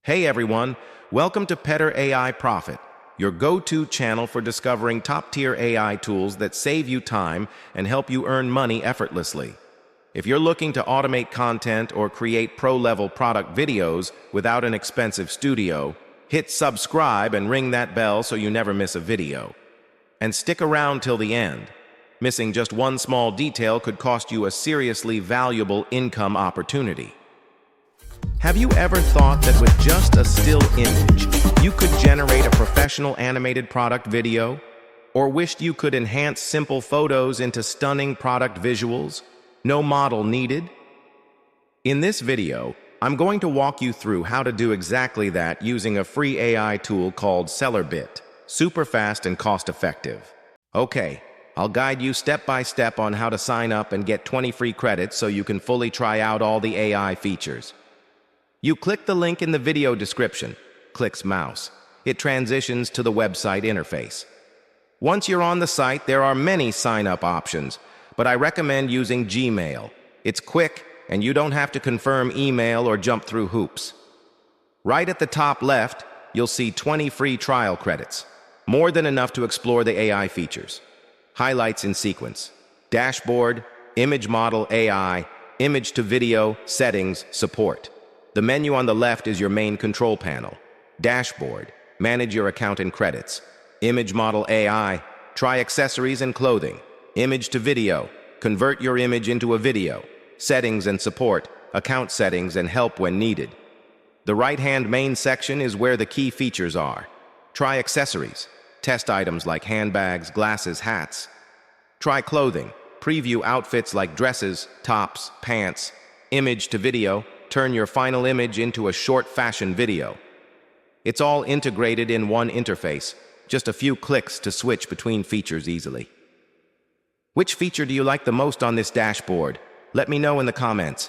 Hey everyone, welcome to Petter AI Profit, your go-to channel for discovering top-tier AI tools that save you time and help you earn money effortlessly. If you're looking to automate content or create pro-level product videos without an expensive studio, hit subscribe and ring that bell so you never miss a video. And stick around till the end. Missing just one small detail could cost you a seriously valuable income opportunity. Have you ever thought that with just a still image, you could generate a professional animated product video? Or wished you could enhance simple photos into stunning product visuals? No model needed? In this video, I'm going to walk you through how to do exactly that using a free AI tool called SellerPic, super fast and cost-effective. Okay, I'll guide you step by step on how to sign up and get 20 free credits so you can fully try out all the AI features. You click the link in the video description, clicks mouse. It transitions to the website interface. Once you're on the site, there are many sign-up options, but I recommend using Gmail. It's quick, and you don't have to confirm email or jump through hoops. Right at the top left, you'll see 20 free trial credits, more than enough to explore the AI features. Highlights in sequence: dashboard, image model AI, image to video, settings, support. The menu on the left is your main control panel. Dashboard, manage your account and credits. Image model AI, try accessories and clothing. Image to video, convert your image into a video. Settings and support, account settings and help when needed. The right-hand main section is where the key features are. Try accessories, test items like handbags, glasses, hats. Try clothing, preview outfits like dresses, tops, pants. Image to video, turn your final image into a short fashion video. It's all integrated in one interface, just a few clicks to switch between features easily. Which feature do you like the most on this dashboard? Let me know in the comments.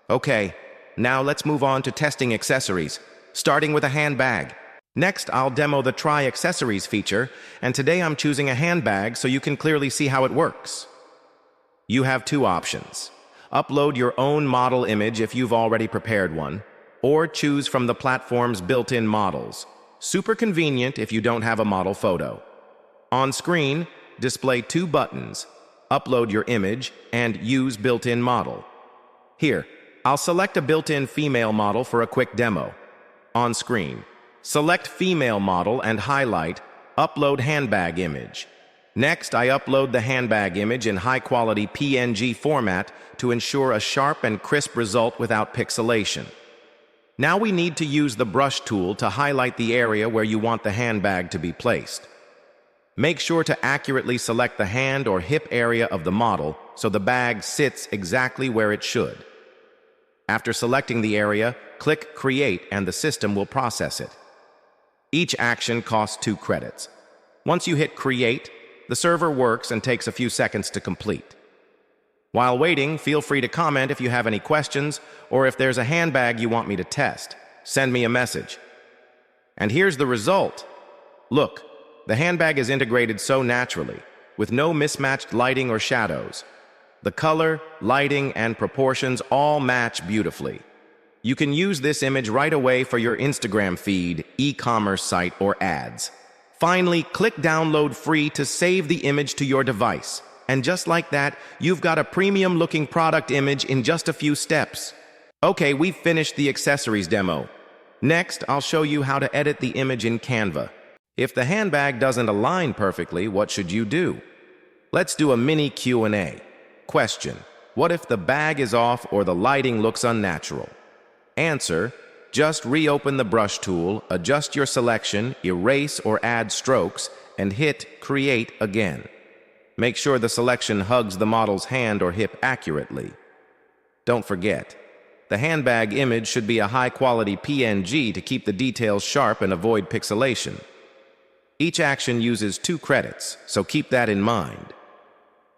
Okay, now let's move on to testing accessories, starting with a handbag. Next, I'll demo the Try Accessories feature, and today I'm choosing a handbag so you can clearly see how it works. You have two options. Upload your own model image if you've already prepared one, or choose from the platform's built-in models. Super convenient if you don't have a model photo. On screen, display two buttons: upload your image and use built-in model. Here, I'll select a built-in female model for a quick demo. On screen, select female model and highlight upload handbag image. Next, I upload the handbag image in high-quality PNG format to ensure a sharp and crisp result without pixelation. Now we need to use the brush tool to highlight the area where you want the handbag to be placed. Make sure to accurately select the hand or hip area of the model so the bag sits exactly where it should. After selecting the area, click Create and the system will process it. Each action costs 2 credits. Once you hit Create, the server works and takes a few seconds to complete. While waiting, feel free to comment if you have any questions or if there's a handbag you want me to test. Send me a message. And here's the result. Look, the handbag is integrated so naturally, with no mismatched lighting or shadows. The color, lighting, and proportions all match beautifully. You can use this image right away for your Instagram feed, e-commerce site, or ads. Finally, click Download Free to save the image to your device. And just like that, you've got a premium-looking product image in just a few steps. Okay, we've finished the accessories demo. Next, I'll show you how to edit the image in Canva. If the handbag doesn't align perfectly, what should you do? Let's do a mini Q&A. Question: what if the bag is off or the lighting looks unnatural? Answer: just reopen the brush tool, adjust your selection, erase or add strokes, and hit Create again. Make sure the selection hugs the model's hand or hip accurately. Don't forget, the handbag image should be a high-quality PNG to keep the details sharp and avoid pixelation. Each action uses 2 credits, so keep that in mind.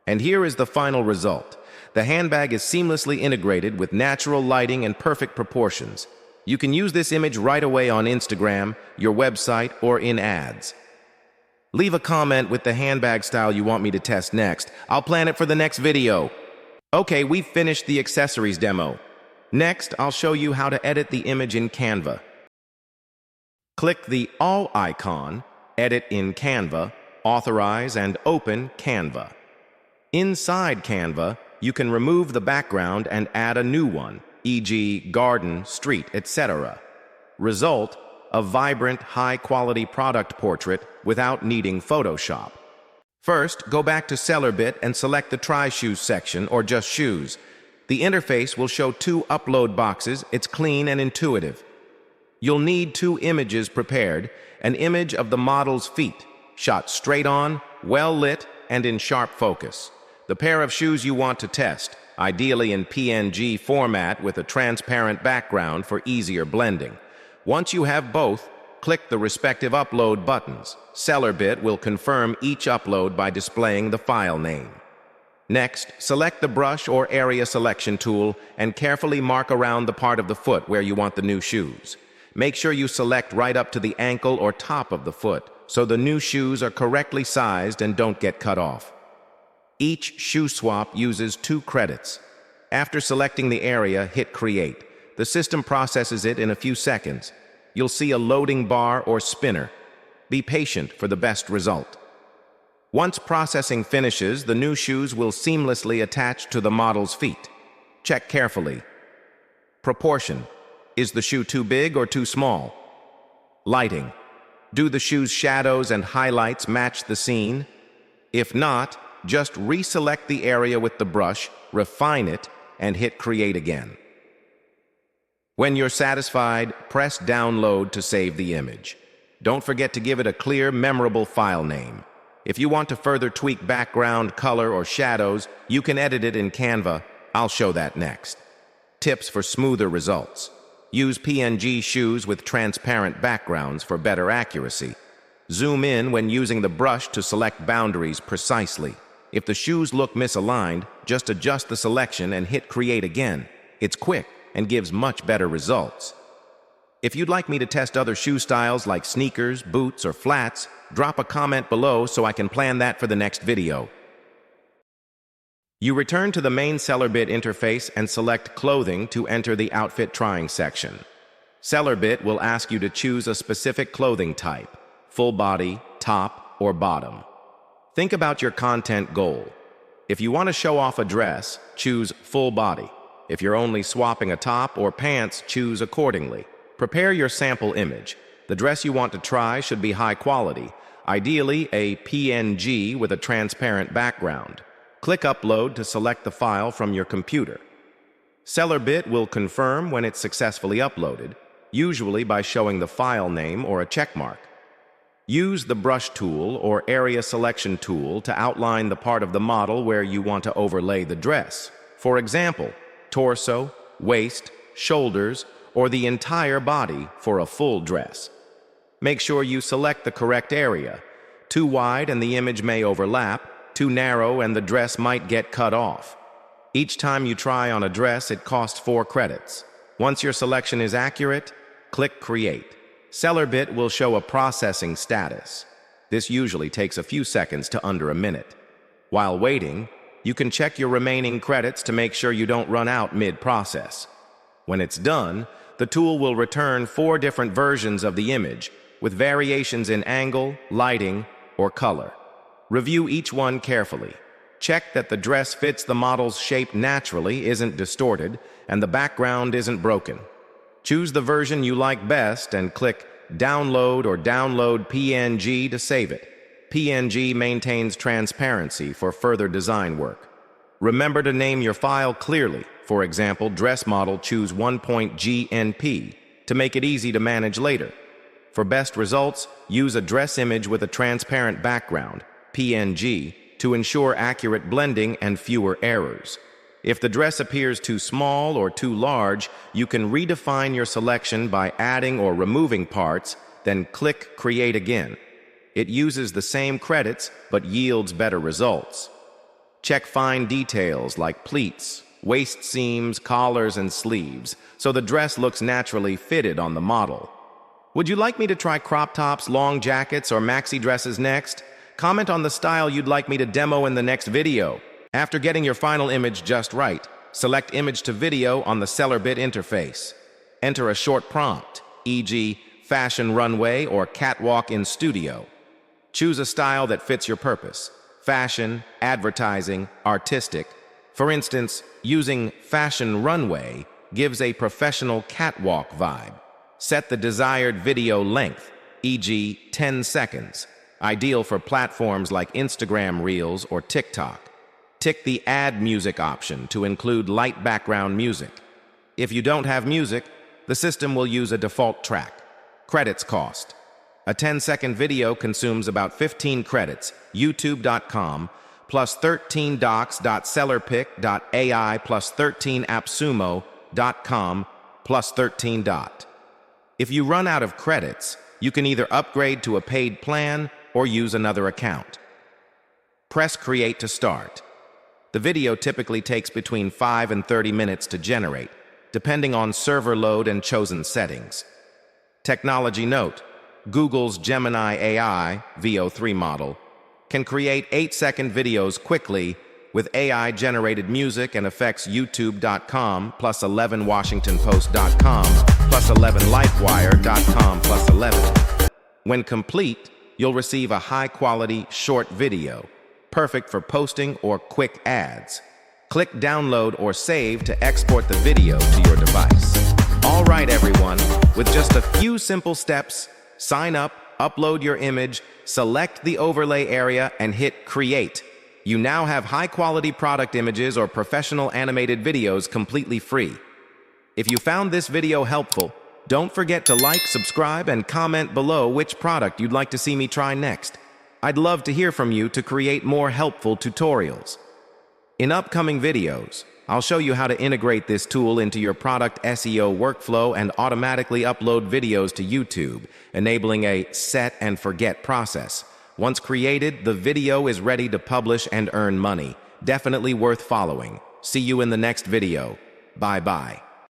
And here is the final result. The handbag is seamlessly integrated with natural lighting and perfect proportions. You can use this image right away on Instagram, your website, or in ads. Leave a comment with the handbag style you want me to test next. I'll plan it for the next video. Okay, we've finished the accessories demo. Next, I'll show you how to edit the image in Canva. Click the All icon, Edit in Canva, Authorize and open Canva. Inside Canva, you can remove the background and add a new one, e.g. garden, street, etc. Result, a vibrant, high-quality product portrait without needing Photoshop. First, go back to SellerPic and select the Try Shoes section or just Shoes. The interface will show 2 upload boxes. It's clean and intuitive. You'll need 2 images prepared, an image of the model's feet, shot straight on, well lit, and in sharp focus. The pair of shoes you want to test, ideally in PNG format with a transparent background for easier blending. Once you have both, click the respective upload buttons. SellerPic will confirm each upload by displaying the file name. Next, select the brush or area selection tool and carefully mark around the part of the foot where you want the new shoes. Make sure you select right up to the ankle or top of the foot so the new shoes are correctly sized and don't get cut off. Each shoe swap uses 2 credits. After selecting the area, hit Create. The system processes it in a few seconds. You'll see a loading bar or spinner. Be patient for the best result. Once processing finishes, the new shoes will seamlessly attach to the model's feet. Check carefully. Proportion. Is the shoe too big or too small? Lighting. Do the shoe's shadows and highlights match the scene? If not, just reselect the area with the brush, refine it, and hit Create again. When you're satisfied, press Download to save the image. Don't forget to give it a clear, memorable file name. If you want to further tweak background, color, or shadows, you can edit it in Canva. I'll show that next. Tips for smoother results. Use PNG shoes with transparent backgrounds for better accuracy. Zoom in when using the brush to select boundaries precisely. If the shoes look misaligned, just adjust the selection and hit Create again. It's quick and gives much better results. If you'd like me to test other shoe styles like sneakers, boots, or flats, drop a comment below so I can plan that for the next video. You return to the main SellerPic interface and select Clothing to enter the Outfit Trying section. SellerPic will ask you to choose a specific clothing type, full body, top, or bottom. Think about your content goal. If you want to show off a dress, choose full body. If you're only swapping a top or pants, choose accordingly. Prepare your sample image. The dress you want to try should be high quality, ideally a PNG with a transparent background. Click Upload to select the file from your computer. SellerPic will confirm when it's successfully uploaded, usually by showing the file name or a checkmark. Use the brush tool or area selection tool to outline the part of the model where you want to overlay the dress. For example, torso, waist, shoulders, or the entire body for a full dress. Make sure you select the correct area. Too wide and the image may overlap, too narrow and the dress might get cut off. Each time you try on a dress, it costs 4 credits. Once your selection is accurate, click Create. SellerPic will show a processing status. This usually takes a few seconds to under a minute. While waiting, you can check your remaining credits to make sure you don't run out mid-process. When it's done, the tool will return 4 different versions of the image, with variations in angle, lighting, or color. Review each one carefully. Check that the dress fits the model's shape naturally, isn't distorted, and the background isn't broken. Choose the version you like best and click Download or Download PNG to save it. PNG maintains transparency for further design work. Remember to name your file clearly. For example, dress model, choose 1.GNP to make it easy to manage later. For best results, use a dress image with a transparent background, PNG, to ensure accurate blending and fewer errors. If the dress appears too small or too large, you can redefine your selection by adding or removing parts, then click Create again. It uses the same credits, but yields better results. Check fine details like pleats, waist seams, collars, and sleeves, so the dress looks naturally fitted on the model. Would you like me to try crop tops, long jackets, or maxi dresses next? Comment on the style you'd like me to demo in the next video. After getting your final image just right, select Image to Video on the SellerPic interface. Enter a short prompt, e.g., fashion runway, or catwalk in studio. Choose a style that fits your purpose: fashion, advertising, artistic. For instance, using fashion runway gives a professional catwalk vibe. Set the desired video length, e.g., 10 seconds, ideal for platforms like Instagram Reels or TikTok. Tick the Add Music option to include light background music. If you don't have music, the system will use a default track. Credits cost. A 10-second video consumes about 15 credits, youtube.com, plus 13 docs.sellerpic.ai plus 13 appsumo.com plus 13 dot. If you run out of credits, you can either upgrade to a paid plan or use another account. Press Create to start. The video typically takes between 5 and 30 minutes to generate, depending on server load and chosen settings. Technology note: Google's Gemini AI VO3 model can create 8-second videos quickly with AI-generated music and effects. YouTube.com plus 11 WashingtonPost.com plus 11 LifeWire.com plus 11. When complete, you'll receive a high-quality short video, perfect for posting or quick ads. Click Download or Save to export the video to your device. All right, everyone, with just a few simple steps, sign up, upload your image, select the overlay area, and hit Create. You now have high-quality product images or professional animated videos completely free. If you found this video helpful, don't forget to like, subscribe, and comment below which product you'd like to see me try next. I'd love to hear from you to create more helpful tutorials. In upcoming videos, I'll show you how to integrate this tool into your product SEO workflow and automatically upload videos to YouTube, enabling a set and forget process. Once created, the video is ready to publish and earn money. Definitely worth following. See you in the next video. Bye-bye.